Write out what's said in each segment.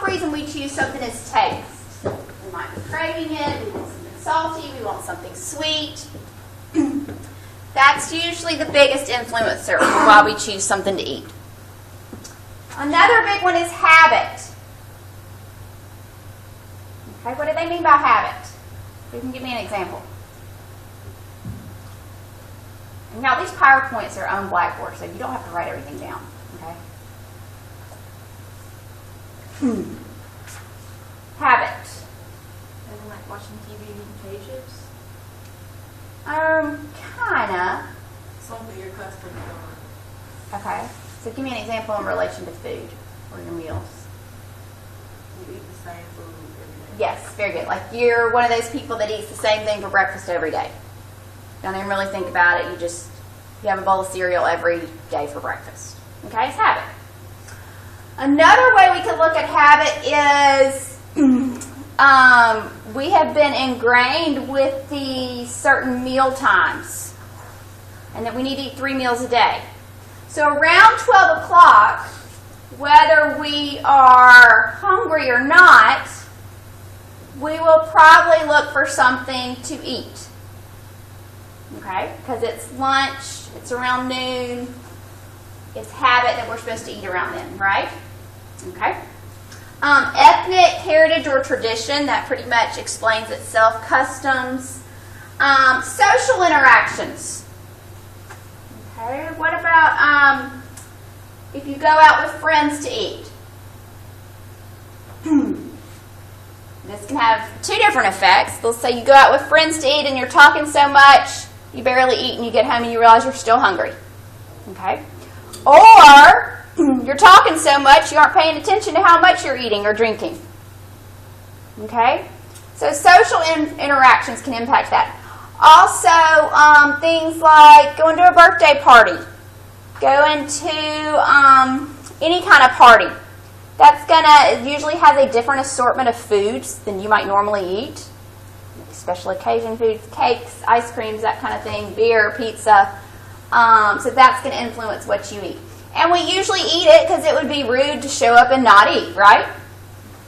top reason we choose something is taste. We might be craving it, we want something salty, we want something sweet. That's usually the biggest influencer for why we choose something to eat. Another big one is habit. Okay, what do they mean by habit? Who can give me an example? And now these PowerPoints are on Blackboard, so you don't have to write everything down. Okay. Habit. And like watching TV and eating pages? Kinda. Something you're accustomed to. Okay. So give me an example in relation to food or your meals. You eat the same food every day. Yes, very good. Like you're one of those people that eats the same thing for breakfast every day. Don't even really think about it. You have a bowl of cereal every day for breakfast. Okay, it's habit. Another way we could look at habit is we have been ingrained with the certain meal times and that we need to eat 3 meals a day. So around 12 o'clock, whether we are hungry or not, we will probably look for something to eat. Okay? Because it's lunch, it's around noon, it's habit that we're supposed to eat around then, right? Okay? Ethnic heritage or tradition, that pretty much explains itself. Customs. Social interactions. Okay, what about if you go out with friends to eat? This can have 2 different effects. Let's say you go out with friends to eat and you're talking so much, you barely eat and you get home and you realize you're still hungry. Okay? Or you're talking so much you aren't paying attention to how much you're eating or drinking. Okay? So social interactions can impact that. Also, things like going to a birthday party, going to any kind of party. That's it usually has a different assortment of foods than you might normally eat. Special occasion foods, cakes, ice creams, that kind of thing, beer, pizza. So that's going to influence what you eat. And we usually eat it because it would be rude to show up and not eat, right?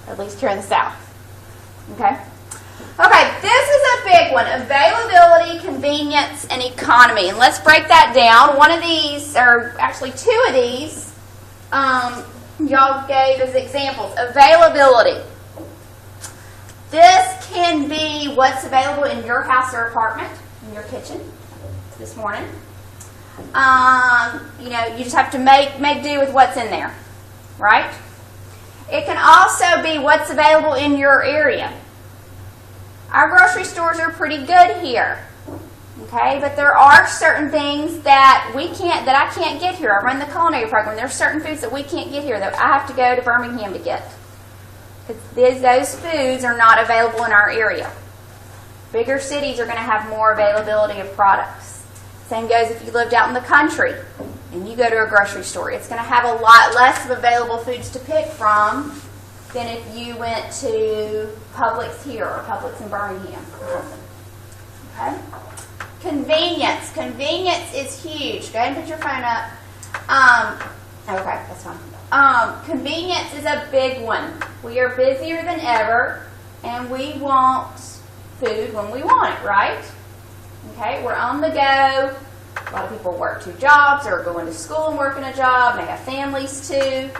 At least here in the South. Okay? Okay, this is a big one. Availability, convenience, and economy. And let's break that down. One of these, or actually 2 of these, y'all gave as examples. Availability. This can be what's available in your house or apartment, in your kitchen this morning. You just have to make do with what's in there, right? It can also be what's available in your area. Our grocery stores are pretty good here, okay? But there are certain things that I can't get here. I run the culinary program. There are certain foods that we can't get here that I have to go to Birmingham to get. Because those foods are not available in our area. Bigger cities are going to have more availability of products. Same goes if you lived out in the country and you go to a grocery store. It's going to have a lot less of available foods to pick from than if you went to Publix here or Publix in Birmingham or something. Okay? Convenience. Convenience is huge. Go ahead and put your phone up. Okay, that's fine. Convenience is a big one. We are busier than ever, and we want food when we want it, right? Okay, we're on the go. A lot of people work 2 jobs or are going to school and working a job. They have families too.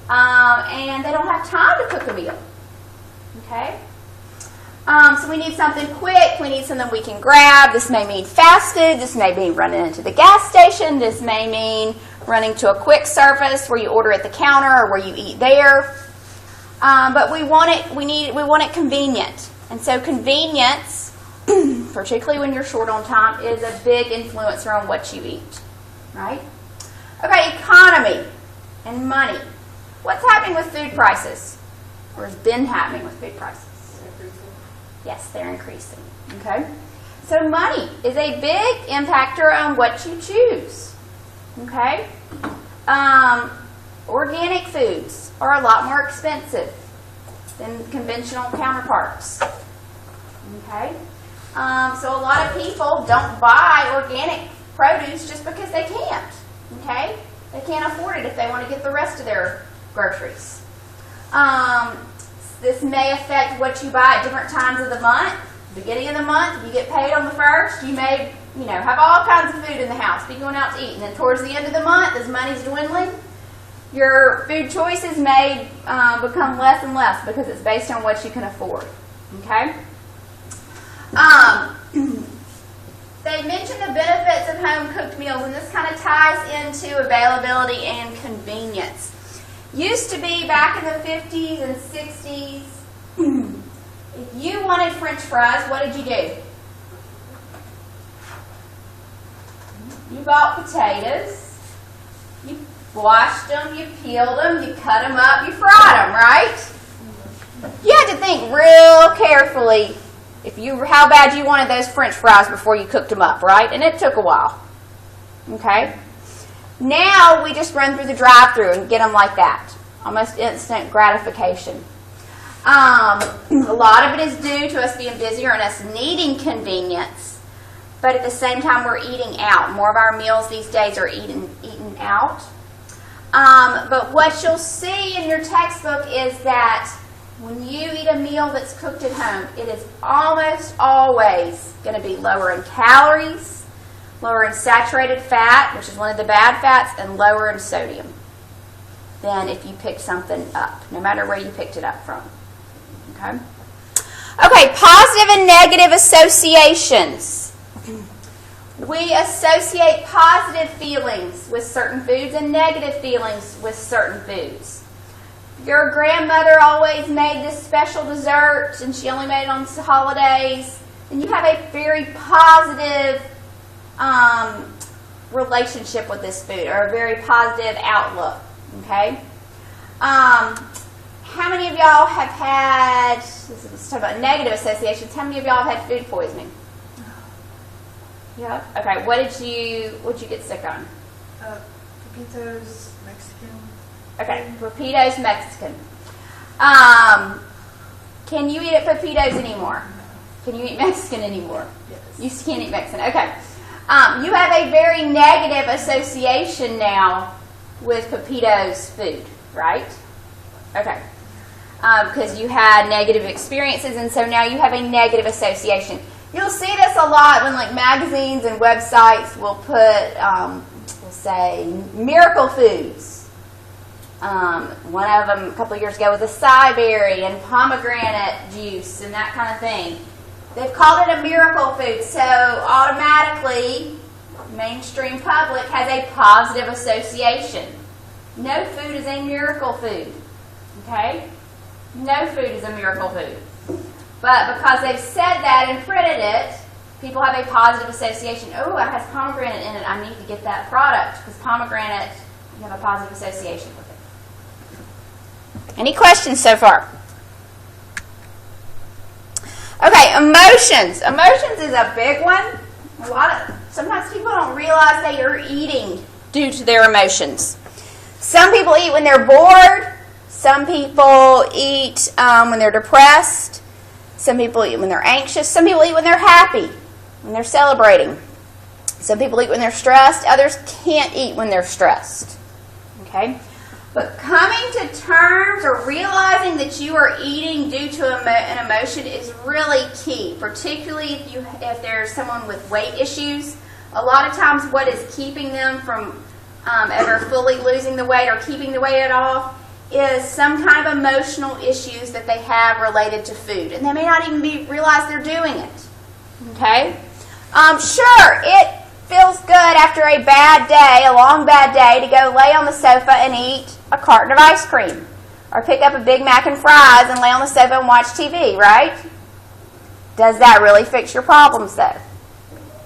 And they don't have time to cook a meal. Okay? So we need something quick. We need something we can grab. This may mean fast food. This may mean running into the gas station. This may mean running to a quick service where you order at the counter or where you eat there. But we want it convenient. And so convenience, particularly when you're short on time, is a big influencer on what you eat. Right? Okay, economy and money. What's happening with food prices? Or has been happening with food prices? Yes, they're increasing. Okay? So money is a big impactor on what you choose. Okay? Organic foods are a lot more expensive than conventional counterparts. Okay? So a lot of people don't buy organic produce just because they can't. Okay? They can't afford it if they want to get the rest of their groceries. This may affect what you buy at different times of the month. Beginning of the month, if you get paid on the 1st, you may, have all kinds of food in the house, be going out to eat. And then towards the end of the month, as money's dwindling, your food choices may become less and less because it's based on what you can afford. Okay? They mentioned the benefits of home-cooked meals, and this kind of ties into availability and convenience. Used to be back in the 50s and 60s, if you wanted French fries, what did you do? You bought potatoes, you washed them, you peeled them, you cut them up, you fried them, right? You had to think real carefully how bad you wanted those French fries before you cooked them up, right? And it took a while. Okay? Now we just run through the drive-thru and get them like that. Almost instant gratification. A lot of it is due to us being busier and us needing convenience, but at the same time we're eating out. More of our meals these days are eaten out. But what you'll see in your textbook is that when you eat a meal that's cooked at home, it is almost always going to be lower in calories, lower in saturated fat, which is one of the bad fats, and lower in sodium than if you pick something up, no matter where you picked it up from. Okay? Okay, positive and negative associations. We associate positive feelings with certain foods and negative feelings with certain foods. Your grandmother always made this special dessert and she only made it on holidays, and you have a very positive relationship with this food, or a very positive outlook. Okay? How many of y'all have had, let's talk about negative associations, how many of y'all have had food poisoning? Yeah. Okay, what did you get sick on? Pepitos, Mexican. Okay, Pepitos, Mexican. Can you eat at Pepitos anymore? Can you eat Mexican anymore? Yes. You can't eat Mexican. Okay. You have a very negative association now with Pepitos food, right? Okay. Because you had negative experiences, and so now you have a negative association. You'll see this a lot when magazines and websites will put, we'll say, miracle foods. One of them a couple of years ago was acai berry and pomegranate juice and that kind of thing. They've called it a miracle food, so automatically mainstream public has a positive association. No food is a miracle food. Okay? No food is a miracle food. But because they've said that and printed it, people have a positive association. Oh, it has pomegranate in it. I need to get that product because pomegranate, you have a positive association with it. Any questions so far? Okay, emotions. Emotions is a big one. Sometimes people don't realize they are eating due to their emotions. Some people eat when they're bored. Some people eat when they're depressed. Some people eat when they're anxious. Some people eat when they're happy, when they're celebrating. Some people eat when they're stressed. Others can't eat when they're stressed. Okay? But coming to terms or realizing that you are eating due to an emotion is really key, particularly if there's someone with weight issues. A lot of times what is keeping them from ever fully losing the weight or keeping the weight off is some kind of emotional issues that they have related to food. And they may not even realize they're doing it. Okay? Sure, it feels good after a bad day, a long bad day, to go lay on the sofa and eat a carton of ice cream. Or pick up a Big Mac and fries and lay on the sofa and watch TV, right? Does that really fix your problems, though?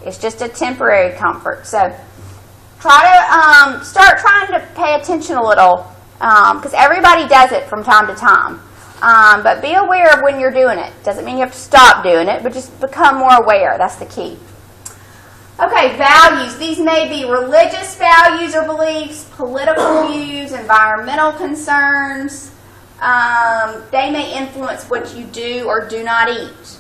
It's just a temporary comfort. So try to start trying to pay attention a little, because everybody does it from time to time. But be aware of when you're doing it. Doesn't mean you have to stop doing it, but just become more aware. That's the key. Okay, values. These may be religious values or beliefs, political views, environmental concerns. They may influence what you do or do not eat.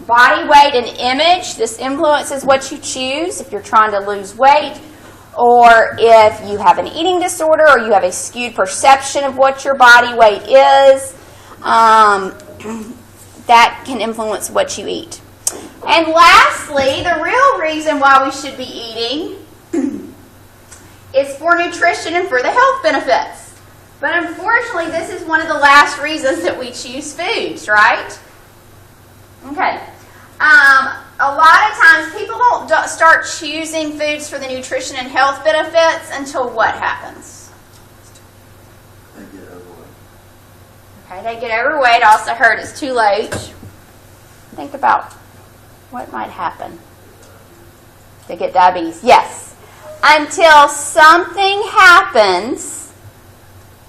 Body weight and image. This influences what you choose if you're trying to lose weight or if you have an eating disorder or you have a skewed perception of what your body weight is, that can influence what you eat. And lastly, the real reason why we should be eating is for nutrition and for the health benefits. But unfortunately, this is one of the last reasons that we choose foods, right? Okay. A lot of times people don't start choosing foods for the nutrition and health benefits until what happens? They get overweight. Okay, they get overweight. Also heard it's too late. Think about what might happen. They get diabetes. Yes. Until something happens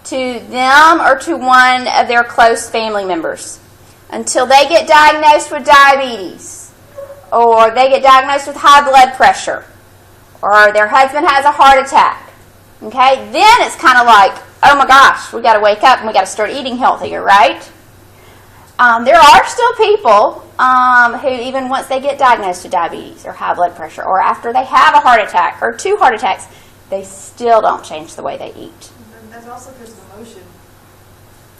to them or to one of their close family members. Until they get diagnosed with diabetes, or they get diagnosed with high blood pressure, or their husband has a heart attack. Okay? Then it's kind of like, oh my gosh, we got to wake up and we got to start eating healthier, right? There are still people who, even once they get diagnosed with diabetes or high blood pressure, or after they have a heart attack or 2 heart attacks, they still don't change the way they eat. And that's also because of emotion.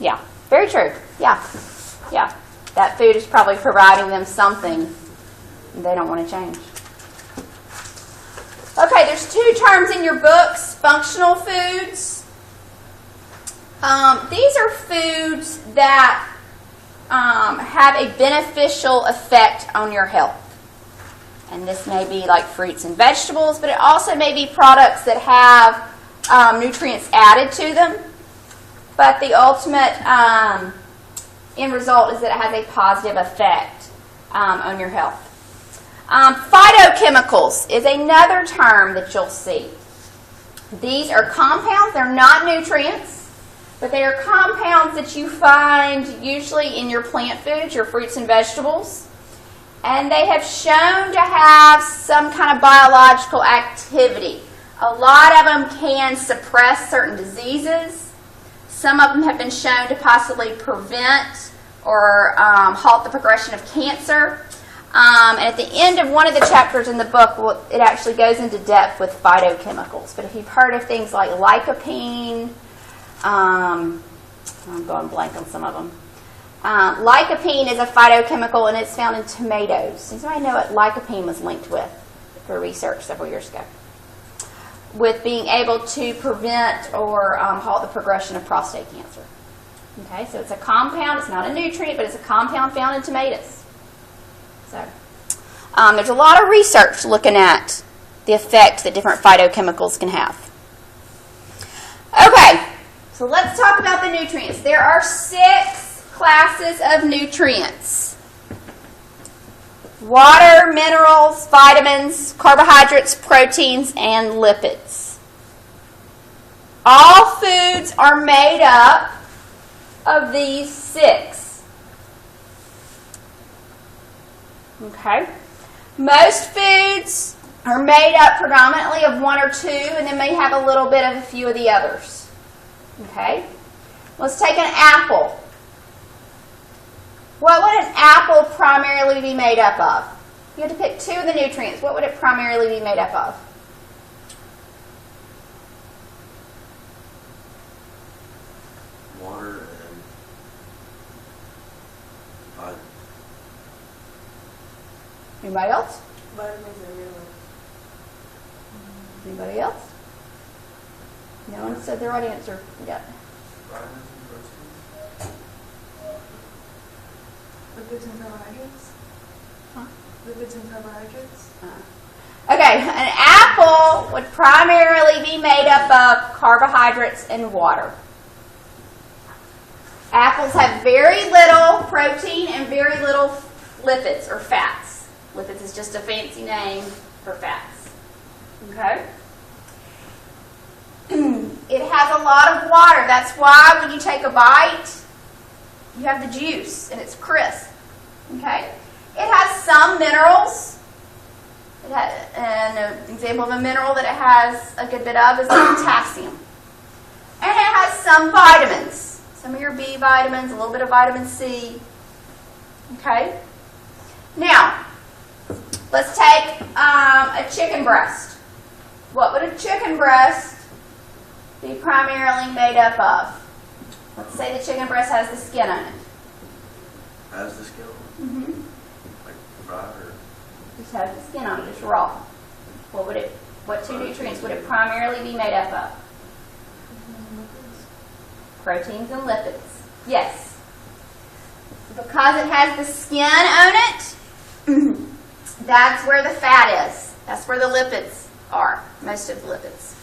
Yeah, very true. Yeah. Yeah, that food is probably providing them something they don't want to change. Okay, there's 2 terms in your books, functional foods. These are foods that have a beneficial effect on your health. And this may be like fruits and vegetables, but it also may be products that have nutrients added to them. But the ultimate end result is that it has a positive effect on your health. Phytochemicals is another term that you'll see. These are compounds. They're not nutrients, but they are compounds that you find usually in your plant foods, your fruits and vegetables. And they have shown to have some kind of biological activity. A lot of them can suppress certain diseases. Some of them have been shown to possibly prevent or halt the progression of cancer. And at the end of one of the chapters in the book, it actually goes into depth with phytochemicals. But if you've heard of things like lycopene, I'm going blank on some of them. Lycopene is a phytochemical, and it's found in tomatoes. Does anybody know what lycopene was linked with for research several years ago? With being able to prevent or halt the progression of prostate cancer. Okay, so it's a compound. It's not a nutrient, but it's a compound found in tomatoes. So there's a lot of research looking at the effect that different phytochemicals can have. Okay, so let's talk about the nutrients. There are 6 classes of nutrients. Water, minerals, vitamins, carbohydrates, proteins, and lipids. All foods are made up of these 6. Okay? Most foods are made up predominantly of 1 or 2, and then may have a little bit of a few of the others. Okay? Let's take an apple. What would an apple primarily be made up of? You had to pick 2 of the nutrients. What would it primarily be made up of? Water and vitamins. Anybody else? Vitamins and minerals. Anybody else? No one said the right answer. Yeah. Vitamins and proteins. Lipids and carbohydrates. Huh? Lipids and carbohydrates. Okay, an apple would primarily be made up of carbohydrates and water. Apples have very little protein and very little lipids or fats. Lipids is just a fancy name for fats. Okay? It has a lot of water. That's why when you take a bite, you have the juice and it's crisp. Okay? It has some minerals. An example of a mineral that it has a good bit of is potassium. And it has some vitamins. Some of your B vitamins, a little bit of vitamin C. Okay? Now, let's take a chicken breast. What would a chicken breast be primarily made up of? Let's say the chicken breast has the skin on it. How's the skill? Mm-hmm. Like fried or? Just has the skin on it, just raw. What two nutrients would it primarily be made up of? Proteins and lipids. Yes. Because it has the skin on it, that's where the fat is. That's where the lipids are, most of the lipids.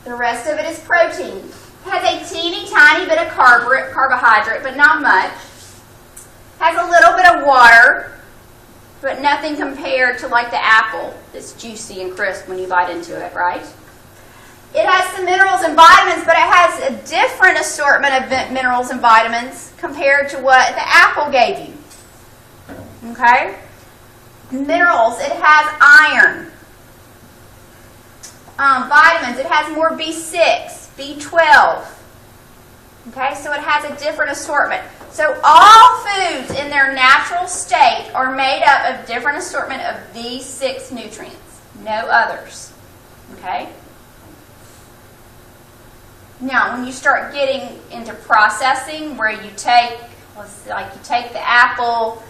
The rest of it is protein. It has a teeny tiny bit of carbohydrate, but not much. Has a little bit of water, but nothing compared to like the apple that's juicy and crisp when you bite into it, right? It has some minerals and vitamins, but it has a different assortment of minerals and vitamins compared to what the apple gave you. Okay? Minerals, it has iron. Vitamins, it has more B6, B12. Okay, so it has a different assortment. So all foods in their natural state are made up of different assortment of these 6 nutrients. No others. Okay? Now, when you start getting into processing, where you take, you take the apple,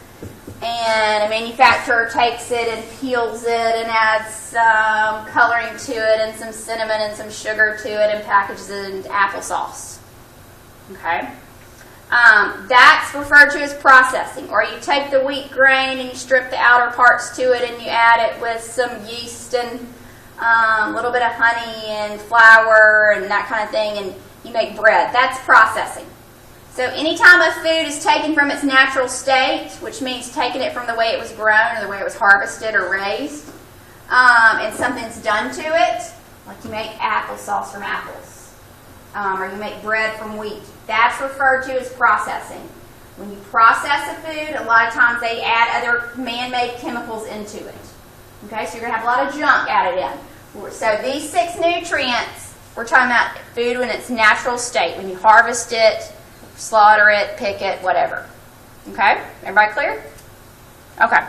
and a manufacturer takes it and peels it and adds some coloring to it and some cinnamon and some sugar to it and packages it into applesauce. Okay? That's referred to as processing. Or you take the wheat grain and you strip the outer parts to it and you add it with some yeast and a little bit of honey and flour and that kind of thing, and you make bread. That's processing. So anytime a food is taken from its natural state, which means taking it from the way it was grown or the way it was harvested or raised, and something's done to it, like you make applesauce from apples, or you make bread from wheat, that's referred to as processing. When you process a food, a lot of times they add other man-made chemicals into it. Okay, so you're going to have a lot of junk added in. So these 6 nutrients, we're talking about food in its natural state. When you harvest it, slaughter it, pick it, whatever. Okay? Everybody clear? Okay.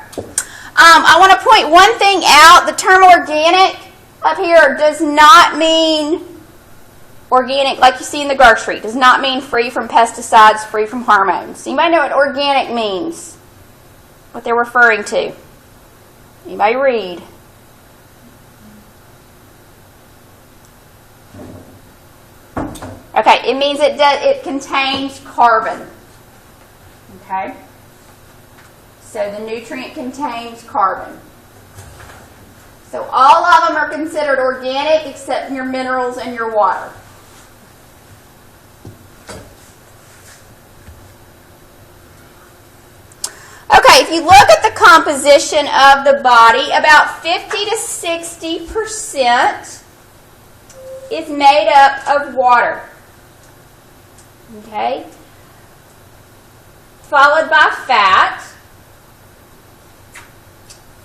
I want to point one thing out. The term organic up here does not mean organic like you see in the grocery. It does not mean free from pesticides, free from hormones. Anybody know what organic means? What they're referring to? Anybody read? Okay, it means it contains carbon. Okay? So the nutrient contains carbon. So all of them are considered organic except your minerals and your water. Okay, if you look at the composition of the body, about 50 to 60% is made up of water. Okay? Followed by fat.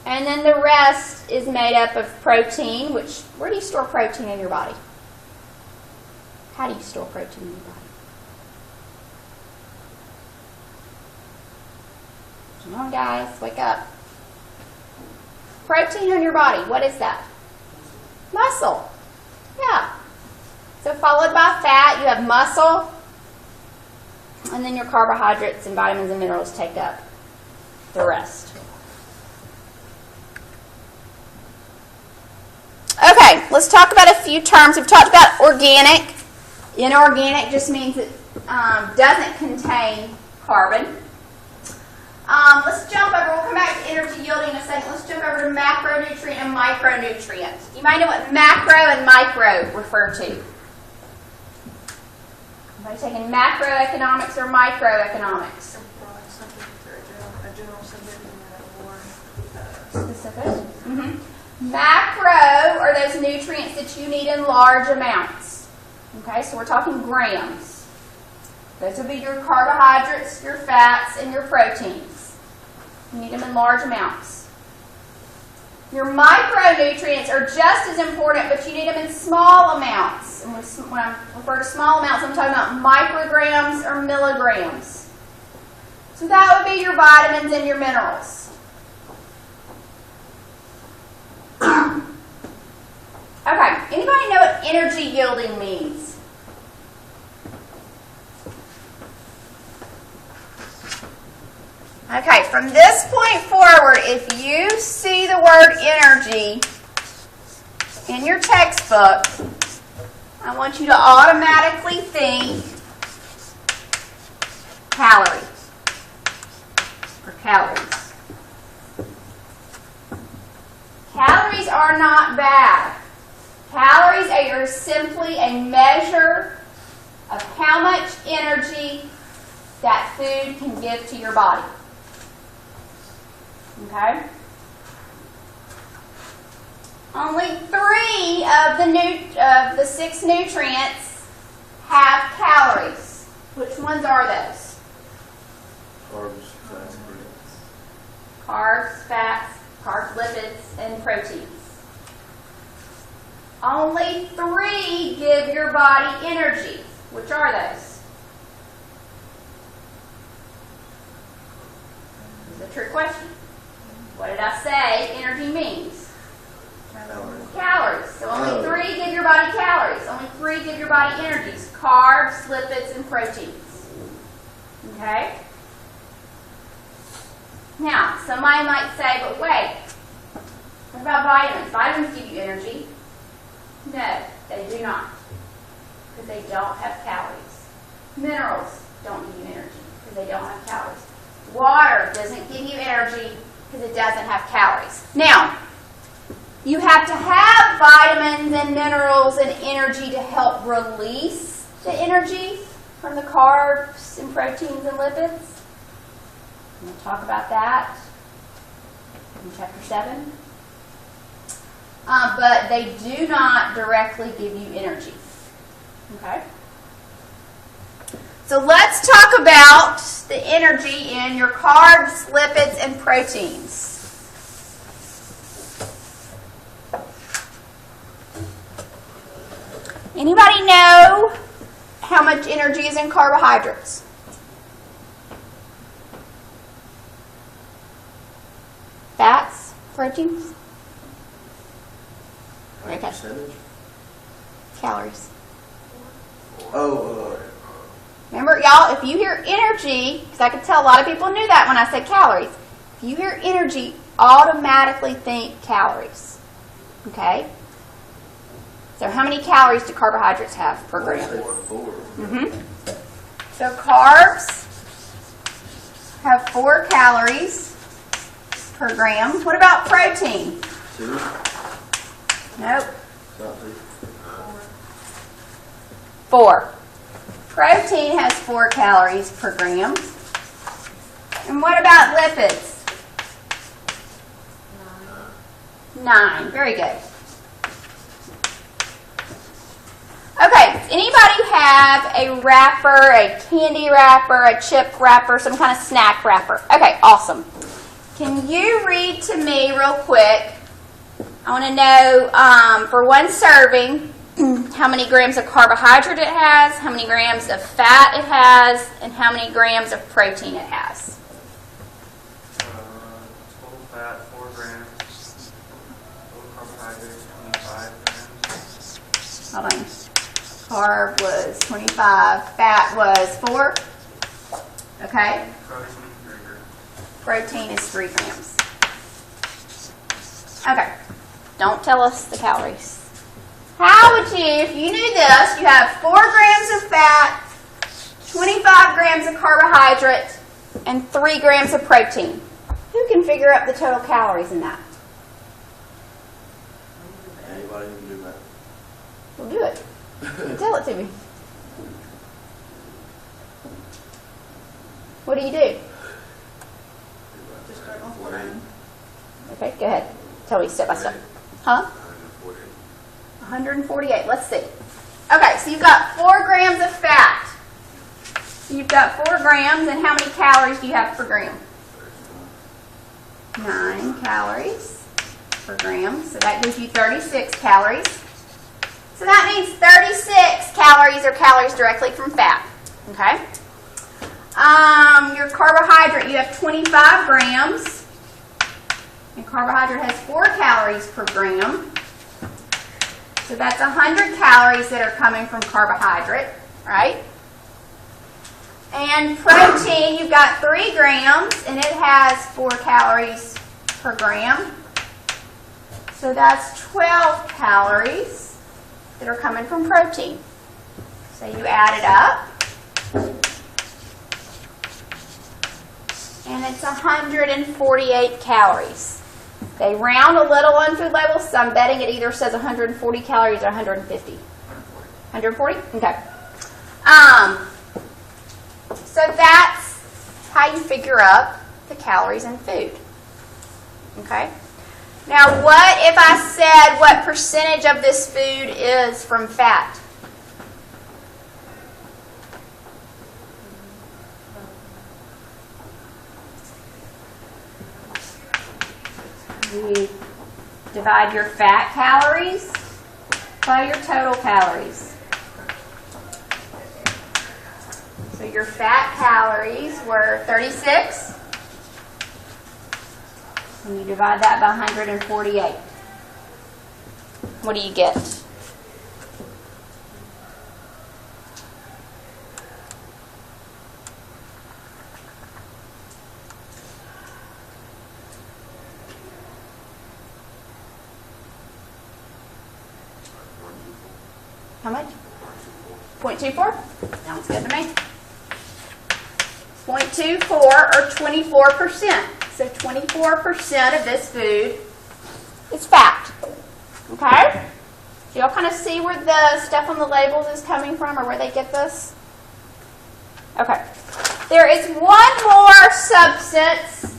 And then the rest is made up of protein, which, where do you store protein in your body? How do you store protein in your body? Come on, guys, wake up. Protein in your body, what is that? Muscle. Yeah. So followed by fat, you have muscle, and then your carbohydrates and vitamins and minerals take up the rest. Okay, let's talk about a few terms. We've talked about organic. Inorganic just means it doesn't contain carbon. Let's jump over. We'll come back to energy yielding in a second. Let's jump over to macronutrient and micronutrient. You might know what macro and micro refer to. Anybody taking macroeconomics or microeconomics? A general subject or Specific? Mm-hmm. Macro are those nutrients that you need in large amounts. Okay, so we're talking grams. Those will be your carbohydrates, your fats, and your proteins. You need them in large amounts. Your micronutrients are just as important, but you need them in small amounts. And when I refer to small amounts, I'm talking about micrograms or milligrams. So that would be your vitamins and your minerals. Okay, anybody know what energy yielding means? Okay, from this point forward, if you see the word energy in your textbook, I want you to automatically think calories or calories. Calories are not bad. Calories are simply a measure of how much energy that food can give to your body. Okay? Only 3 of the 6 nutrients have calories. Which ones are those? Carbs, fats, proteins. Carbs, lipids, and proteins. Only 3 give your body energy. Which are those? This is a trick question. What did I say energy means? Calories. So only 3 give your body calories. Only 3 give your body energies. Carbs, lipids, and proteins. Okay? Now, somebody might say, but wait, what about vitamins? Vitamins give you energy. No, they do not. Because they don't have calories. Minerals don't give you energy because they don't have calories. Water doesn't give you energy because it doesn't have calories. Now, you have to have vitamins and minerals and energy to help release the energy from the carbs and proteins and lipids. We'll talk about that in chapter 7. But they do not directly give you energy. Okay? So let's talk about the energy in your carbs, lipids, and proteins. Anybody know how much energy is in carbohydrates? Fats, proteins, Like Okay. percentage? calories. Oh, Remember, y'all, if you hear energy, because I could tell a lot of people knew that when I said calories. If you hear energy, automatically think calories. Okay? So how many calories do carbohydrates have per gram? 4. So carbs have 4 calories per gram. What about protein? 2. Nope. Not 3. 4. Protein has 4 calories per gram. And what about lipids? 9. Very good. Okay, does anybody have a wrapper, a candy wrapper, a chip wrapper, some kind of snack wrapper? Okay, awesome. Can you read to me real quick? I want to know for one serving how many grams of carbohydrate it has, how many grams of fat it has, and how many grams of protein it has. Total fat, 4 grams. Total carbohydrates, 25 grams. Hold on. Carb was 25, fat was 4. Okay. Protein, 3 grams. Protein is 3 grams. Okay. Don't tell us the calories. How would you, if you knew this, you have 4 grams of fat, 25 grams of carbohydrate, and 3 grams of protein. Who can figure out the total calories in that? Anybody can do that. Well, do it. Tell it to me. What do you do? Just start off with 48. Okay, go ahead. Tell me step by step. Huh? 148. Let's see. Okay, so you've got 4 grams of fat. So you've got 4 grams, and how many calories do you have per gram? 9 calories per gram. So that gives you 36 calories. So that means 36 calories are calories directly from fat. Okay? Your carbohydrate, you have 25 grams. And carbohydrate has 4 calories per gram. So that's 100 calories that are coming from carbohydrate, right? And protein, you've got 3 grams, and it has 4 calories per gram. So that's 12 calories that are coming from protein. So you add it up, and it's 148 calories. They round a little on food labels, so I'm betting it either says 140 calories or 150. 140? Okay. So that's how you figure up the calories in food. Okay? Now, what if I said what percentage of this food is from fat? You divide your fat calories by your total calories. So your fat calories were 36. And you divide that by 148. What do you get? How much? 0.24? Sounds good to me. 0.24 or 24%. So 24% of this food is fat. Okay? Do y'all kind of see where the stuff on the labels is coming from or where they get this? Okay. There is one more substance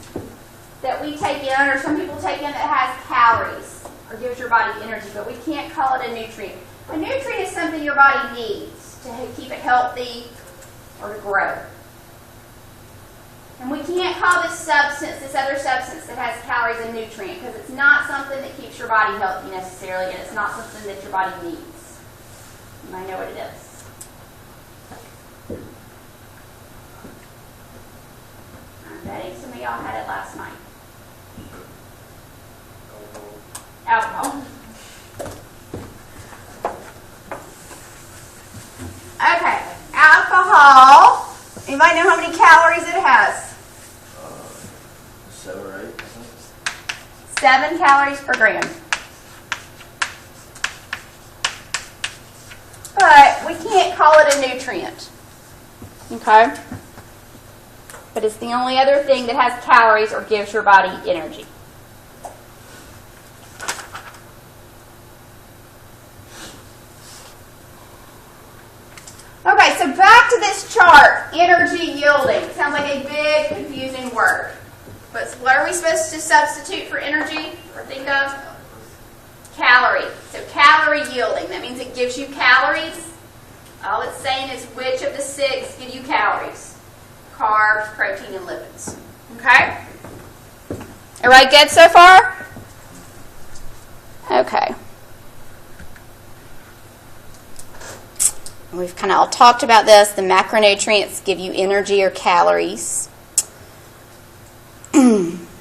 that we take in, or some people take in, that has calories or gives your body energy, but we can't call it a nutrient. A nutrient is something your body needs to keep it healthy or to grow. And we can't call this substance, this other substance that has calories, a nutrient, because it's not something that keeps your body healthy necessarily, and it's not something that your body needs. You might know what it is. I'm betting some of y'all had it last night. Alcohol. Okay, alcohol. Anybody know how many calories it has? 7 or 8, I think. 7 calories per gram. But we can't call it a nutrient. Okay? But it's the only other thing that has calories or gives your body energy. Okay, so back to this chart, energy yielding. Sounds like a big, confusing word. But what are we supposed to substitute for energy or think of? Calorie. So calorie yielding. That means it gives you calories. All it's saying is which of the 6 give you calories. Carbs, protein, and lipids. Okay? Everybody good so far? Okay. We've kind of all talked about this. The macronutrients give you energy or calories.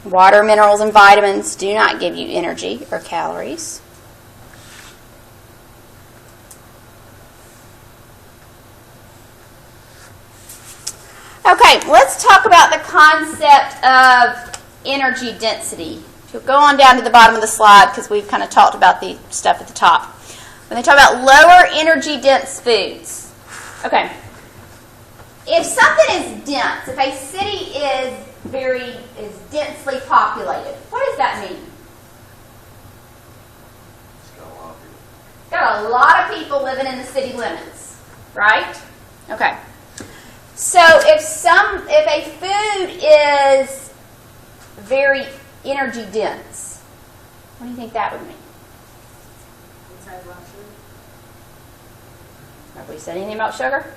Water, minerals, and vitamins do not give you energy or calories. Okay, let's talk about the concept of energy density. So go on down to the bottom of the slide because we've kind of talked about the stuff at the top. When they talk about lower energy dense foods. Okay. If something is dense, if a city is densely populated, what does that mean? It's got a lot of people. Got a lot of people living in the city limits, right? Okay. So if a food is very energy dense, what do you think that would mean? Have we said anything about sugar?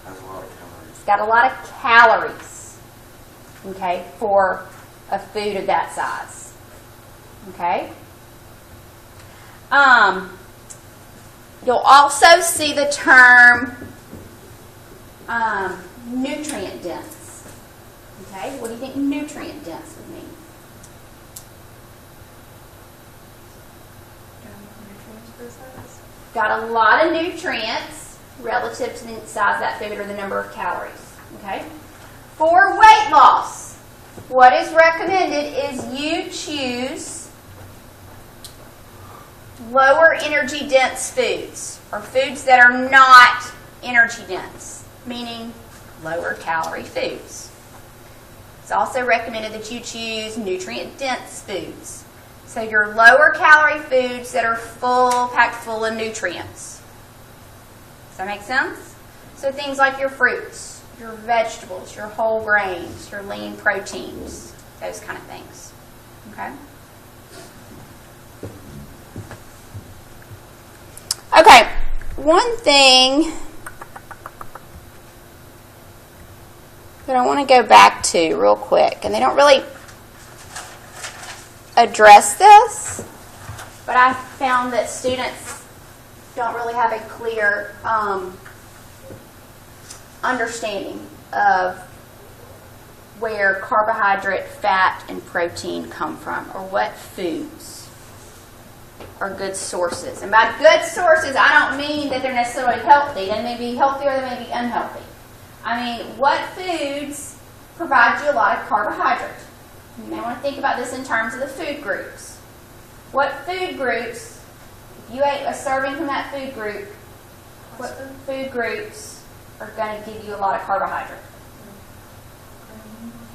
Has a lot of calories. It's got a lot of calories, okay, for a food of that size, okay? You'll also see the term nutrient dense, okay? What do you think nutrient dense would mean? is this? Got a lot of nutrients relative to the size of that food or the number of calories. Okay? For weight loss, what is recommended is you choose lower energy dense foods, or foods that are not energy dense, meaning lower calorie foods. It's also recommended that you choose nutrient dense foods. So your lower calorie foods that are packed full of nutrients. Does that make sense? So things like your fruits, your vegetables, your whole grains, your lean proteins, those kind of things. Okay? Okay, one thing that I want to go back to real quick, and they don't really address this, but I found that students don't really have a clear understanding of where carbohydrate, fat, and protein come from, or what foods are good sources. And by good sources, I don't mean that they're necessarily healthy. They may be healthy or they may be unhealthy. I mean, what foods provide you a lot of carbohydrate? You may want to think about this in terms of the food groups. What food groups, if you ate a serving from that food group, what food groups are going to give you a lot of carbohydrate?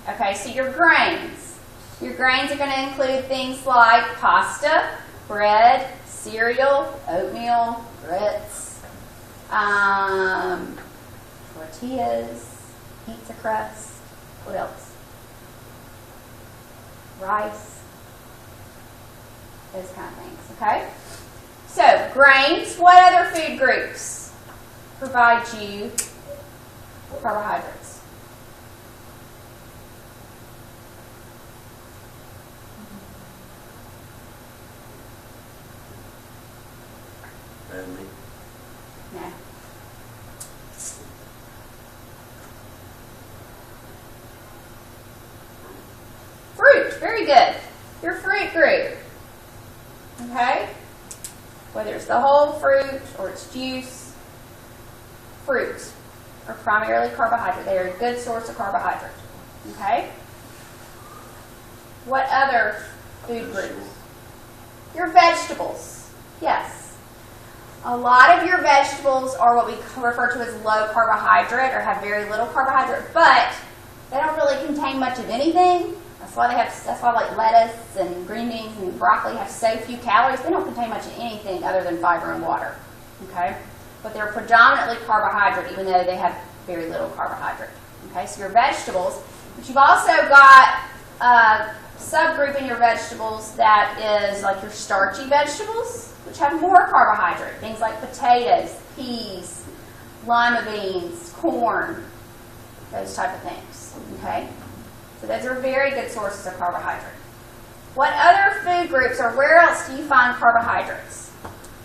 Okay, so your grains. Your grains are going to include things like pasta, bread, cereal, oatmeal, grits, tortillas, pizza crust. What else? Rice, those kind of things, okay? So, grains, what other food groups provide you carbohydrates? Red meat. No. Fruit, very good. Your fruit group. Okay? Whether it's the whole fruit or it's juice, fruits are primarily carbohydrate. They are a good source of carbohydrate. Okay? What other food groups? Your vegetables. Yes. A lot of your vegetables are what we refer to as low carbohydrate or have very little carbohydrate, but they don't really contain much of anything. That's why like lettuce and green beans and broccoli have so few calories. They don't contain much of anything other than fiber and water. Okay? But they're predominantly carbohydrate, even though they have very little carbohydrate. Okay, so your vegetables, but you've also got a subgroup in your vegetables that is like your starchy vegetables, which have more carbohydrate. Things like potatoes, peas, lima beans, corn, those type of things. Okay? So those are very good sources of carbohydrate. What other food groups or where else do you find carbohydrates?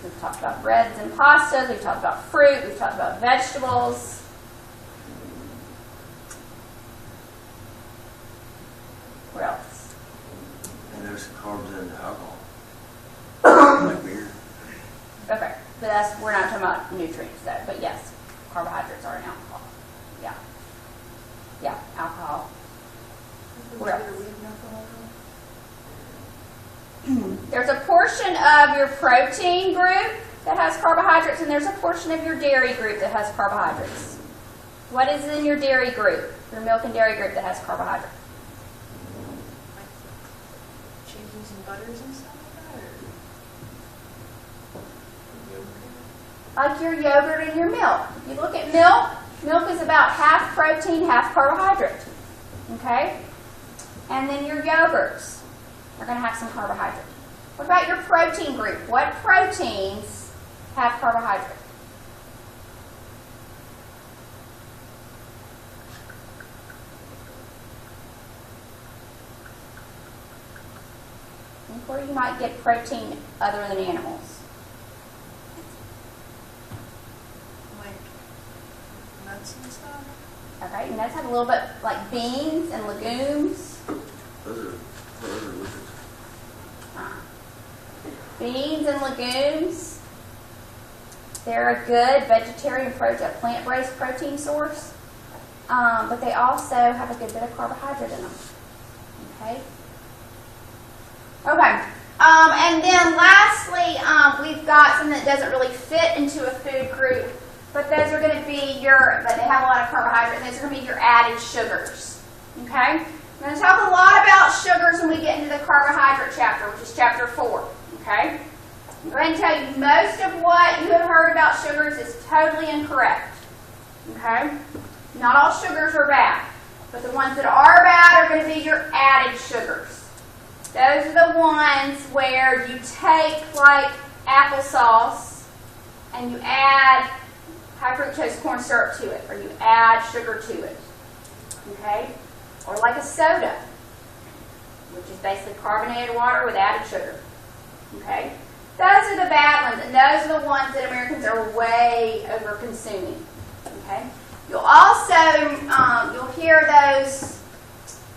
We've talked about breads and pastas. We've talked about fruit. We've talked about vegetables. Where else? And there's some carbs in alcohol. Like beer. Okay, but we're not talking about nutrients though. But yes, carbohydrates are in alcohol. Yeah. Yeah, alcohol. Where else? There's a portion of your protein group that has carbohydrates, and there's a portion of your dairy group that has carbohydrates. What is in your dairy group, your milk and dairy group that has carbohydrate? Like cheeses and butters and stuff like that? Like your yogurt and your milk. If you look at milk, milk is about half protein, half carbohydrate. Okay? And then your yogurts are going to have some carbohydrate. What about your protein group? What proteins have carbohydrate? Think where you might get protein other than animals. Like nuts and stuff? Okay, and nuts have a little bit like beans and legumes. Those are lipids. Beans and legumes They're a good vegetarian protein, plant-based protein source, but they also have a good bit of carbohydrate in them. Okay. Okay. And then lastly, we've got something that doesn't really fit into a food group, but those are going to be but they have a lot of carbohydrate, and those are going to be your added sugars. Okay? I'm going to talk a lot about sugars when we get into the carbohydrate chapter, which is chapter 4. Okay? I'm going to tell you most of what you have heard about sugars is totally incorrect. Okay? Not all sugars are bad, but the ones that are bad are going to be your added sugars. Those are the ones where you take like applesauce and you add high fructose corn syrup to it, or you add sugar to it. Okay? Or like a soda, which is basically carbonated water with added sugar. Okay? Those are the bad ones, and those are the ones that Americans are way over consuming. Okay? You'll also, you'll hear those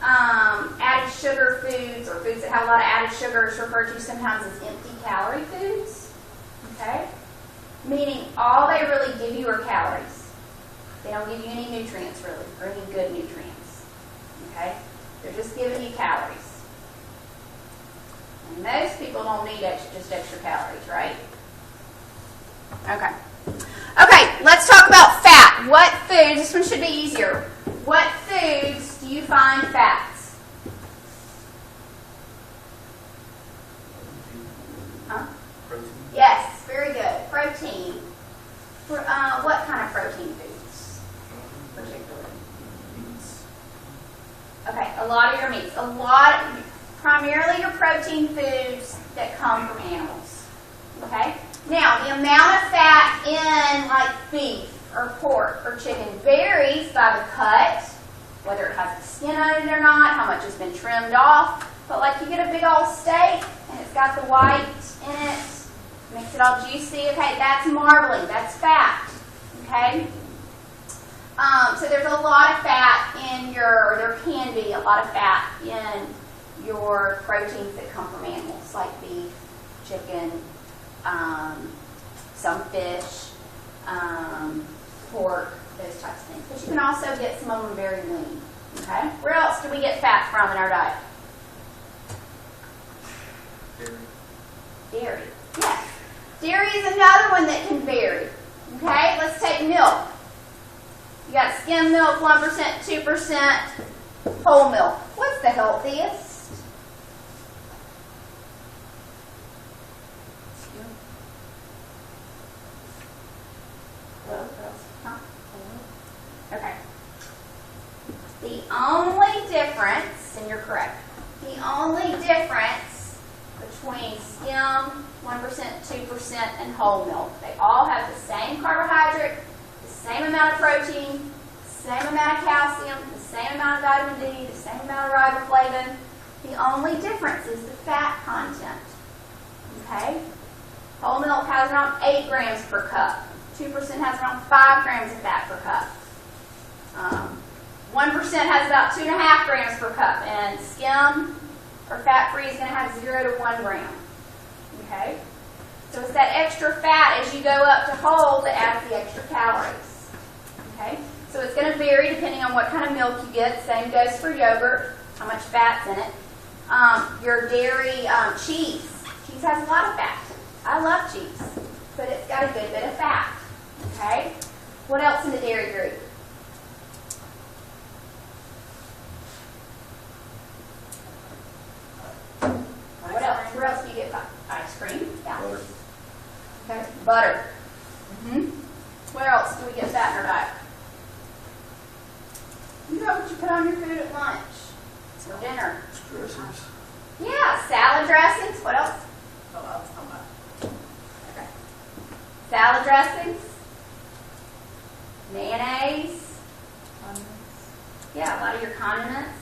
added sugar foods, or foods that have a lot of added sugars, referred to sometimes as empty calorie foods. Okay? Meaning all they really give you are calories. They don't give you any nutrients really, or any good nutrients. Okay? They're just giving you calories. And most people don't need just extra calories, right? Okay. Okay, let's talk about fat. What foods, this one should be easier. What foods do you find fats? Huh? Protein. Yes, very good. Protein. What kind of protein foods? Particularly. Okay, a lot of your meats. Primarily your protein foods that come from animals. Okay? Now, the amount of fat in like beef or pork or chicken varies by the cut, whether it has the skin on it or not, how much has been trimmed off. But like you get a big old steak and it's got the white in it, makes it all juicy. Okay, that's marbling, that's fat. Okay? So there's a lot of fat in there can be a lot of fat in your proteins that come from animals, like beef, chicken, some fish, pork, those types of things. But you can also get some of them very lean. Okay? Where else do we get fat from in our diet? Dairy. Dairy. Yes. Dairy is another one that can vary. Okay? Let's take milk. You got skim milk, 1%, 2%, whole milk. What's the healthiest? Okay. The only difference, and you're correct, the only difference between skim, 1%, 2%, and whole milk, they all have the same carbohydrate, the same amount of protein, the same amount of calcium, the same amount of vitamin D, the same amount of riboflavin. The only difference is the fat content. Okay? Whole milk has around 8 grams per cup. 2% has around 5 grams of fat per cup. 1% has about 2.5 grams per cup. And skim or fat-free is going to have 0 to 1 gram. Okay? So it's that extra fat as you go up to whole that adds the extra calories. Okay? So it's going to vary depending on what kind of milk you get. Same goes for yogurt, how much fat's in it. Your dairy cheese. Cheese has a lot of fat. I love cheese, but it's got a good bit of fat. Okay? What else in the dairy group? What else? Where else do you get ice cream? Yeah. Butter. Okay. Butter. Where else do we get fat in our diet? You know what you put on your food at lunch or dinner? Dressings. Yeah, salad dressings. What else? Okay. Salad dressings. Mayonnaise. Yeah, a lot of your condiments.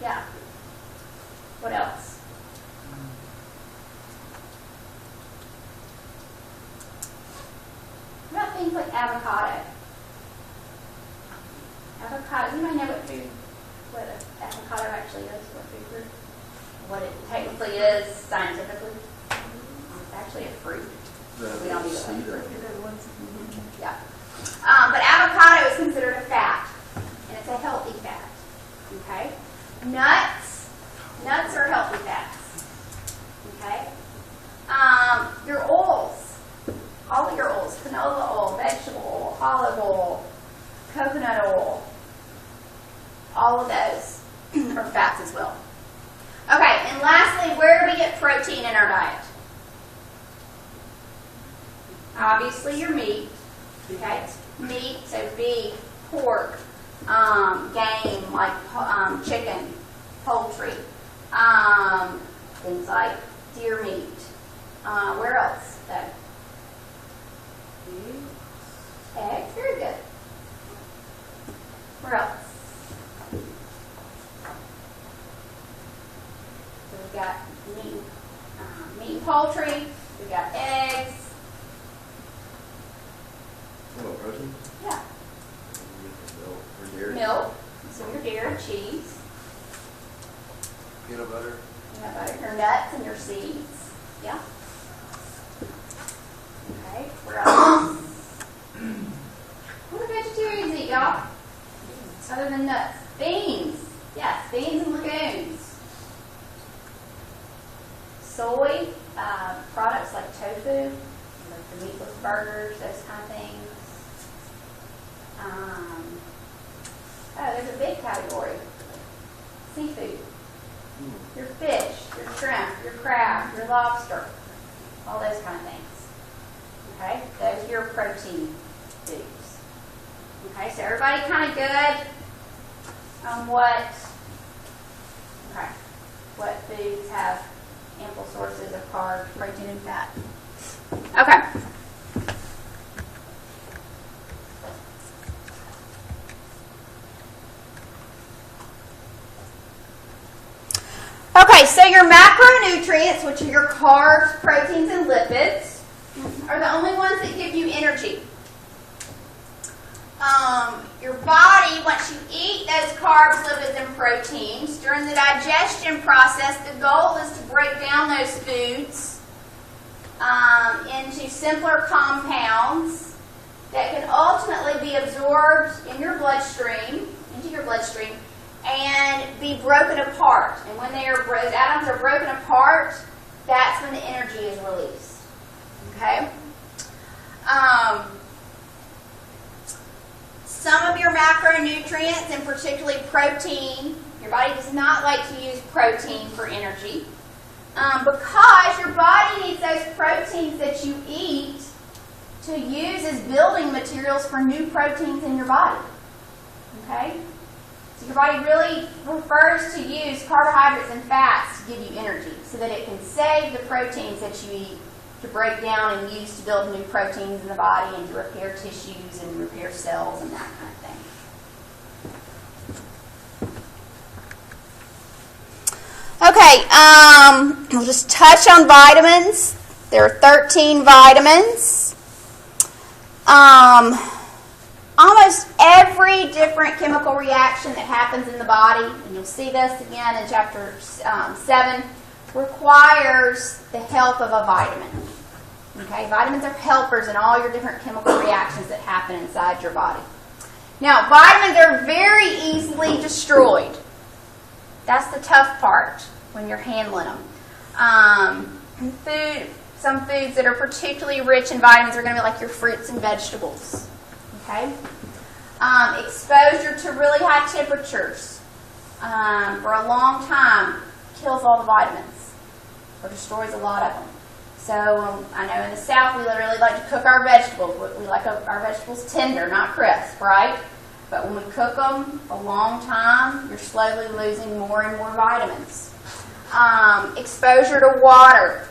Yeah. What else? What about things like avocado? Avocado, you might know what avocado actually is, what food group, what it technically is scientifically. It's actually a fruit. The We don't eat it. seed, I The think. good ones. Yeah. But avocado is considered a fat, and it's a healthy fat. Okay. Nuts are healthy fats. Okay. Your oils, all of your oils: canola oil, vegetable oil, olive oil, coconut oil. All of those are fats as well. Okay, and lastly, where do we get protein in our diet? Obviously, your meat. Okay, meat, so beef, pork, game like chicken, poultry, things like deer meat. Where else? Eggs, very good. Where else? So we've got meat and poultry. We've got eggs. What, protein? Yeah. Milk or dairy? Milk. So your dairy, cheese, Peanut butter? peanut butter, your nuts and your seeds. Yeah. Okay. Where else? What do vegetarians eat, y'all? Other than nuts. Beans. Yes, beans and legumes. Soy, products like tofu, like the meatless burgers, those kind of things. There's a big category. Seafood. Your fish, your shrimp, your crab, your lobster, all those kind of things. Okay, those are your protein foods. Okay, so everybody kind of good on what foods have ample sources of carbs, protein, and fat. Okay. Okay, so your macronutrients, which are your carbs, proteins, and lipids, are the only ones that give you energy. Your body, once you eat those carbs, lipids, and proteins, during the digestion process, the goal is to break down those foods into simpler compounds that can ultimately be absorbed in your bloodstream, and be broken apart. And when those atoms are broken apart, that's when the energy is released. Okay? Some of your macronutrients, and particularly protein, your body does not like to use protein for energy because your body needs those proteins that you eat to use as building materials for new proteins in your body. Okay? So your body really prefers to use carbohydrates and fats to give you energy so that it can save the proteins that you eat to break down and use to build new proteins in the body and to repair tissues and repair cells and that kind of thing. Okay, we'll just touch on vitamins. There are 13 vitamins. Almost every different chemical reaction that happens in the body, and you'll see this again in chapter 7, requires the help of a vitamin. Okay, vitamins are helpers in all your different chemical reactions that happen inside your body. Now, vitamins are very easily destroyed. That's the tough part when you're handling them. Some foods that are particularly rich in vitamins are going to be like your fruits and vegetables. Okay? Exposure to really high temperatures for a long time kills all the vitamins or destroys a lot of them. So I know in the South we really like to cook our vegetables. We like our vegetables tender, not crisp, right? But when we cook them a long time, you're slowly losing more and more vitamins. Exposure to water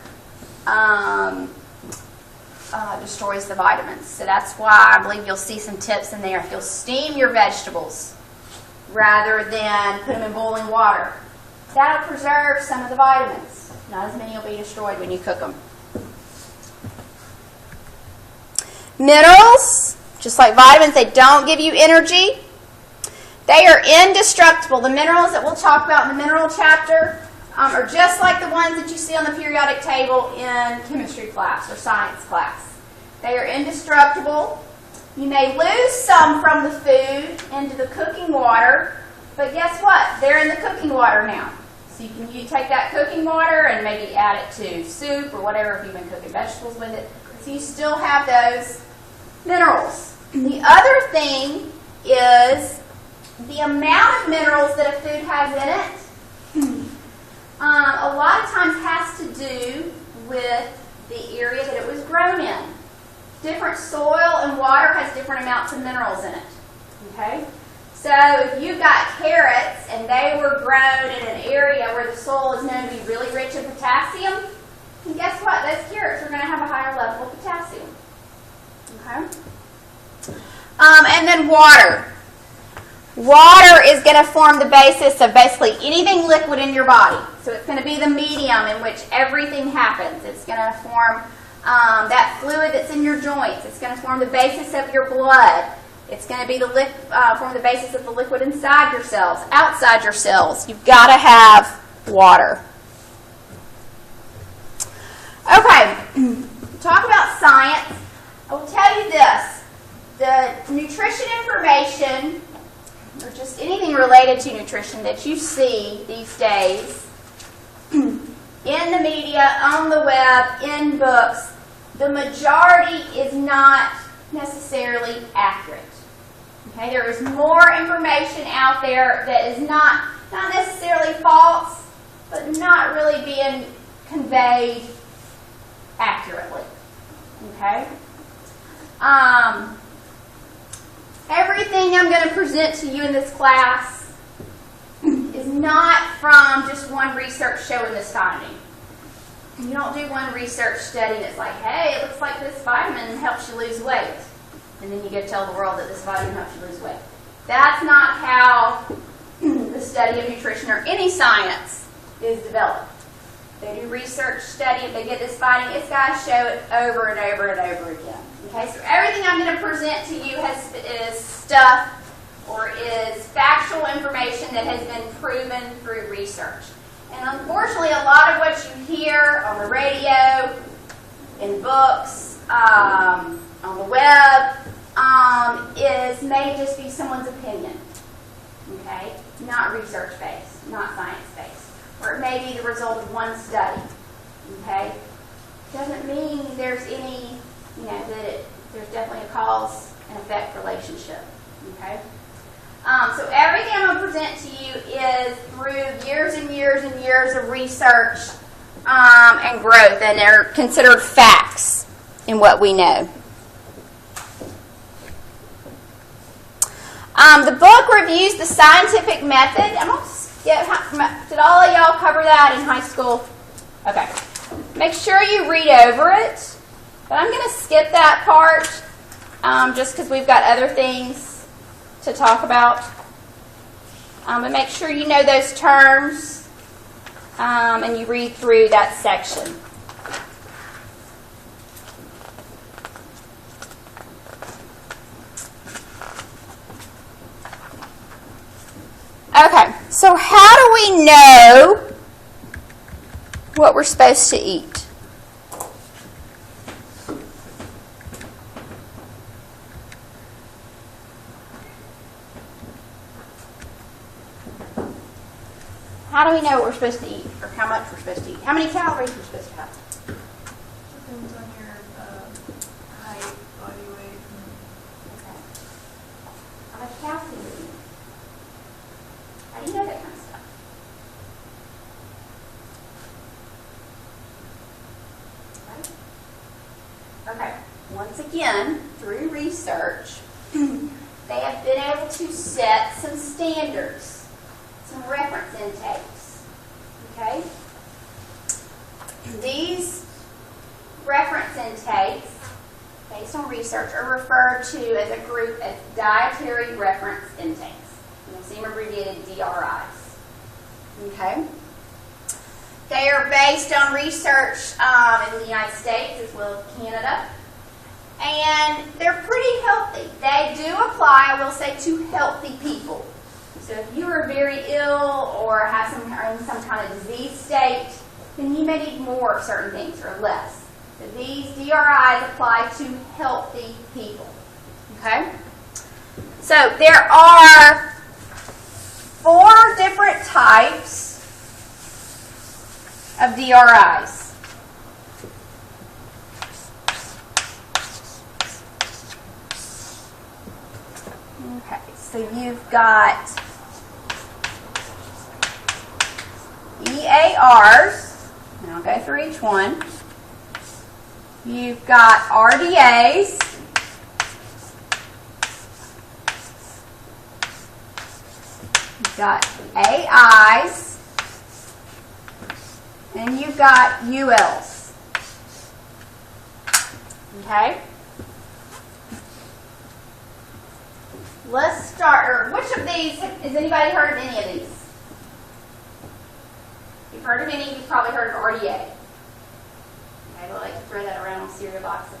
destroys the vitamins. So that's why I believe you'll see some tips in there. If you'll steam your vegetables rather than put them in boiling water, that'll preserve some of the vitamins. Not as many will be destroyed when you cook them. Minerals, just like vitamins, they don't give you energy. They are indestructible. The minerals that we'll talk about in the mineral chapter are just like the ones that you see on the periodic table in chemistry class or science class. They are indestructible. You may lose some from the food into the cooking water, but guess what? They're in the cooking water now. So you take that cooking water and maybe add it to soup or whatever if you've been cooking vegetables with it. So you still have those minerals. The other thing is the amount of minerals that a food has in it. A lot of times has to do with the area that it was grown in. Different soil and water has different amounts of minerals in it. Okay? So if you've got carrots and they were grown in an area where the soil is known to be really rich in potassium, and guess what? Those carrots are going to have a higher level of potassium. Okay? And then water. Water is going to form the basis of basically anything liquid in your body. So it's going to be the medium in which everything happens. It's going to form that fluid that's in your joints. It's going to form the basis of your blood. It's going to be form the basis of the liquid inside your cells, outside your cells. You've got to have water. Okay, talk about science. I will tell you this. The nutrition information, or just anything related to nutrition that you see these days in the media, on the web, in books, the majority is not necessarily accurate. Okay, there is more information out there that is not necessarily false, but not really being conveyed accurately. Okay? Everything I'm going to present to you in this class is not from just one research showing this finding. You don't do one research study that's like, hey, it looks like this vitamin helps you lose weight. And then you go tell the world that this vitamin helps you lose weight. That's not how the study of nutrition or any science is developed. They do research study. If they get this finding, it's got to show it over and over and over again. Okay, so everything I'm going to present to you is stuff or is factual information that has been proven through research. And unfortunately, a lot of what you hear on the radio, in books, on the web, may just be someone's opinion. Okay, not research-based, not science-based, or it may be the result of one study. Okay, doesn't mean there's any, that there's definitely a cause and effect relationship. Okay. So everything I'm going to present to you is through years and years and years of research and growth, and they're considered facts in what we know. The book reviews the scientific method. Did all of y'all cover that in high school? Okay. Make sure you read over it. But I'm going to skip that part just because we've got other things to talk about. But make sure you know those terms and you read through that section. Okay, so how do we know what we're supposed to eat? How do we know what we're supposed to eat, or how much we're supposed to eat? How many calories we're supposed to have? Depends on your height, body weight. Okay. How much calcium do you need? How do you know that kind of stuff? Right? Okay. Once again, through research, they have been able to set some standards, some reference intakes. Okay? These reference intakes, based on research, are referred to as a group as dietary reference intakes. You'll see them abbreviated DRIs. Okay? They are based on research in the United States as well as Canada. And they're pretty healthy. They do apply, I will say, to healthy people. So if you are very ill or are in some kind of disease state, then you may need more of certain things or less. So these DRIs apply to healthy people. Okay? So there are 4 different types of DRIs. Okay, so you've got EARs, and I'll go through each one. You've got RDAs. You've got AIs. And you've got ULs. Okay? Let's start, or which of these, has anybody heard of any of these? If you've heard of any, you've probably heard of RDA. Okay, we'll like to throw that around on cereal boxes.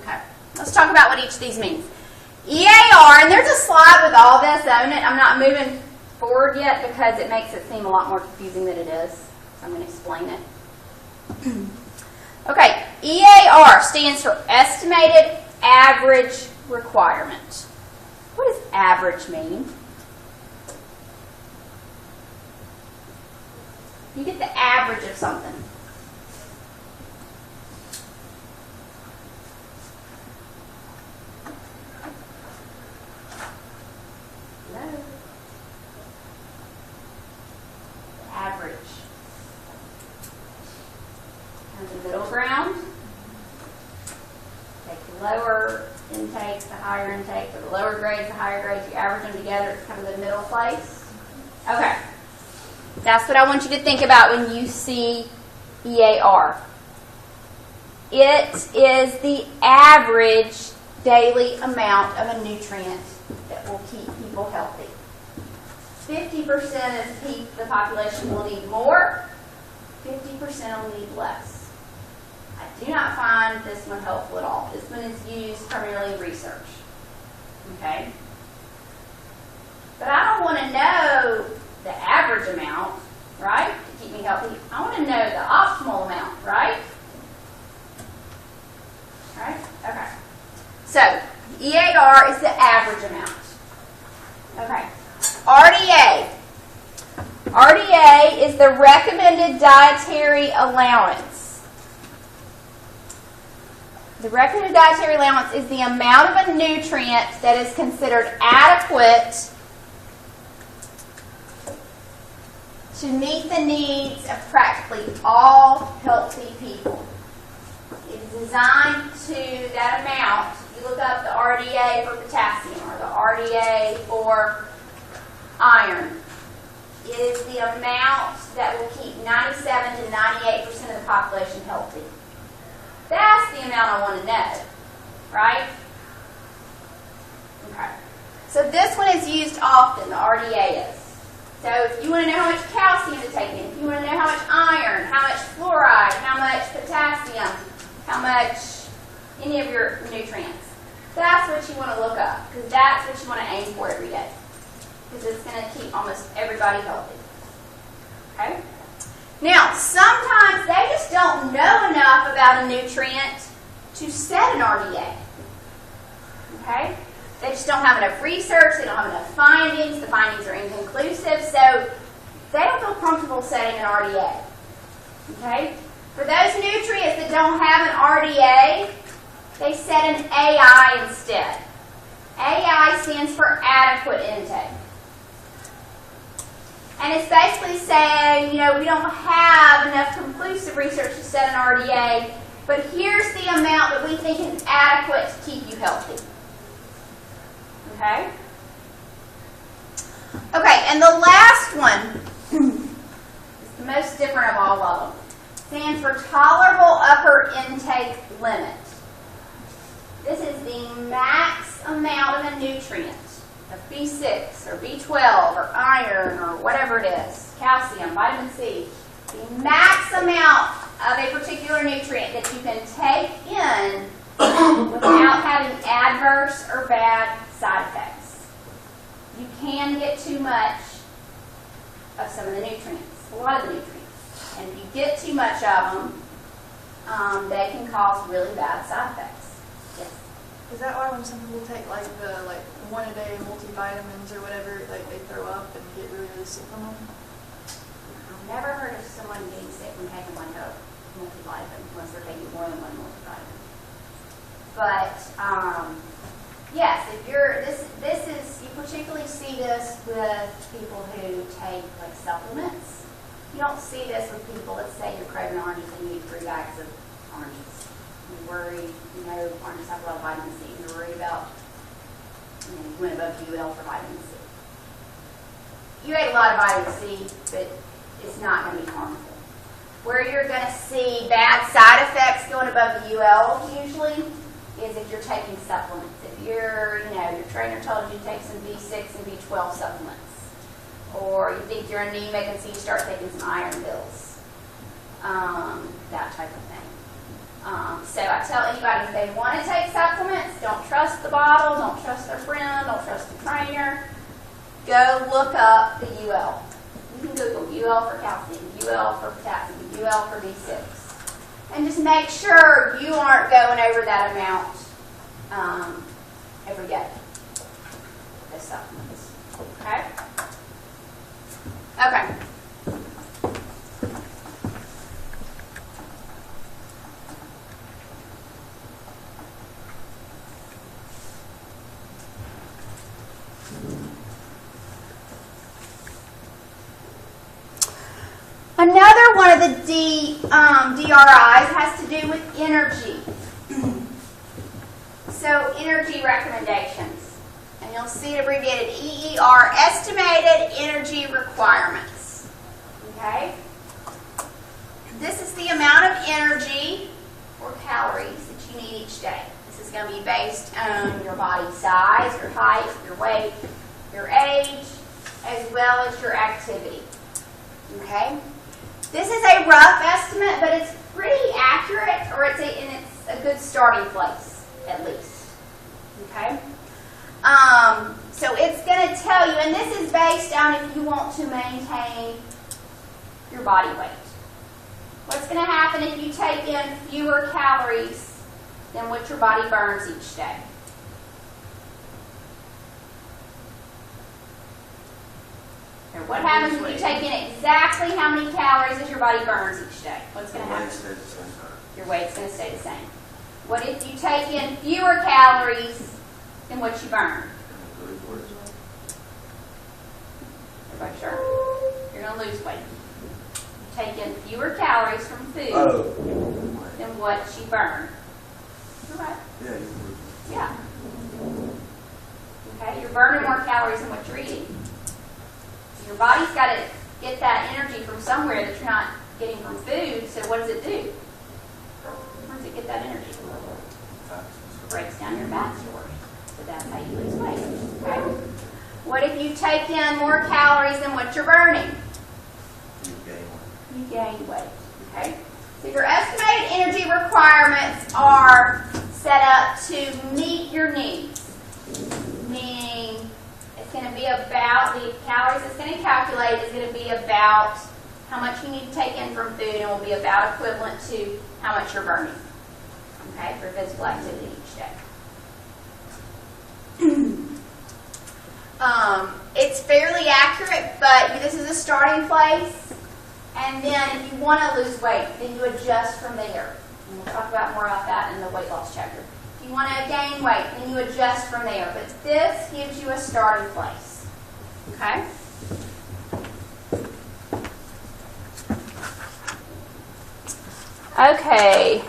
Okay, let's talk about what each of these means. EAR, and there's a slide with all this on it. I'm not moving forward yet because it makes it seem a lot more confusing than it is. So I'm going to explain it. Okay, EAR stands for Estimated Average Requirement. What does average mean? You get the average of something. Hello? The average. And the middle ground. Take the lower intakes, the higher intakes, or the lower grades, the higher grades, you average them together, it's kind of the middle place. Okay. That's what I want you to think about when you see EAR. It is the average daily amount of a nutrient that will keep people healthy. 50% of the population will need more, 50% will need less. I do not find this one helpful at all. This one is used primarily in research. Okay? But I don't want to know the average amount, right, to keep me healthy. I want to know the optimal amount, right? Right? Okay. So, EAR is the average amount. Okay. RDA. RDA is the recommended dietary allowance. The recommended dietary allowance is the amount of a nutrient that is considered adequate to meet the needs of practically all healthy people. It's designed to that amount. You look up the RDA for potassium or the RDA for iron. It is the amount that will keep 97 to 98% of the population healthy. That's the amount I want to know, right? Okay. So this one is used often, the RDA is. So if you want to know how much calcium to take in, if you want to know how much iron, how much fluoride, how much potassium, how much any of your nutrients, that's what you want to look up, because that's what you want to aim for every day, because it's going to keep almost everybody healthy. Okay? Now, sometimes they just don't know enough about a nutrient to set an RDA. Okay? They just don't have enough research, they don't have enough findings, the findings are inconclusive, so they don't feel comfortable setting an RDA. Okay? For those nutrients that don't have an RDA, they set an AI instead. AI stands for adequate intake. And it's basically saying, you know, we don't have enough conclusive research to set an RDA, but here's the amount that we think is adequate to keep you healthy. Okay? Okay, and the last one is the most different of all of them. Stands for tolerable upper intake limit. This is the max amount of a nutrient, of B6 or B12 or iron or whatever it is, calcium, vitamin C. The max amount of a particular nutrient that you can take in without having adverse or bad side effects. You can get too much of some of the nutrients, a lot of the nutrients. And if you get too much of them, they can cause really bad side effects. Yes. Is that why when some people take like the one a day multivitamins or whatever, like they throw up and get really, really sick from them? I've never heard of someone getting sick from taking one multivitamin unless they're taking more than one multivitamin. But yes, if you're this is you particularly see this with people who take like supplements. You don't see this with people. Let's say you're craving oranges and you eat 3 bags of oranges. You're worried, oranges have a lot of vitamin C. You're worried about, you went above UL for vitamin C. You ate a lot of vitamin C, but it's not going to be harmful. Where you're going to see bad side effects going above the UL usually is if you're taking supplements. If your trainer told you to take some B6 and B12 supplements, or you think you're anemic and so you start taking some iron pills, that type of thing. So I tell anybody if they want to take supplements, don't trust the bottle, don't trust their friend, don't trust the trainer. Go look up the UL. You can Google UL for calcium, UL for potassium, UL for B6. And just make sure you aren't going over that amount every day. The supplements. Okay? Okay. Another one of the DRIs has to do with energy. So energy recommendations. And you'll see it abbreviated EER, estimated energy requirements. Okay? This is the amount of energy or calories that you need each day. This is going to be based on your body size, your height, your weight, your age, as well as your activity. Okay? This is a rough estimate, but it's pretty accurate, or it's a good starting place, at least. Okay? So it's going to tell you, and this is based on if you want to maintain your body weight. What's going to happen if you take in fewer calories than what your body burns each day? What happens if you take in exactly how many calories as your body burns each day? What's going to happen? Your weight's going to stay the same. What if you take in fewer calories than what you burn? Everybody sure? You're going to lose weight. You take in fewer calories from food than what you burn. You're right. Yeah. Okay, you're burning more calories than what you're eating. Your body's got to get that energy from somewhere that you're not getting from food, so what does it do? Where does it get that energy? It breaks down your fat stores. So that's how you lose weight. Okay? What if you take in more calories than what you're burning? You gain weight. Okay? So your estimated energy requirements are set up to meet your needs. Meaning, it's going to be about, the calories it's going to calculate is going to be about how much you need to take in from food, and will be about equivalent to how much you're burning, okay, for physical activity each day. It's fairly accurate, but this is a starting place, and then if you want to lose weight, then you adjust from there. And we'll talk about more about that in the weight loss chapter. If you want to gain weight, then you adjust from there. But this gives you a starting place. Okay? Okay.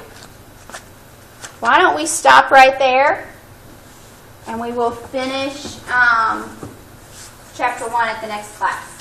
Why don't we stop right there, and we will finish chapter 1 at the next class.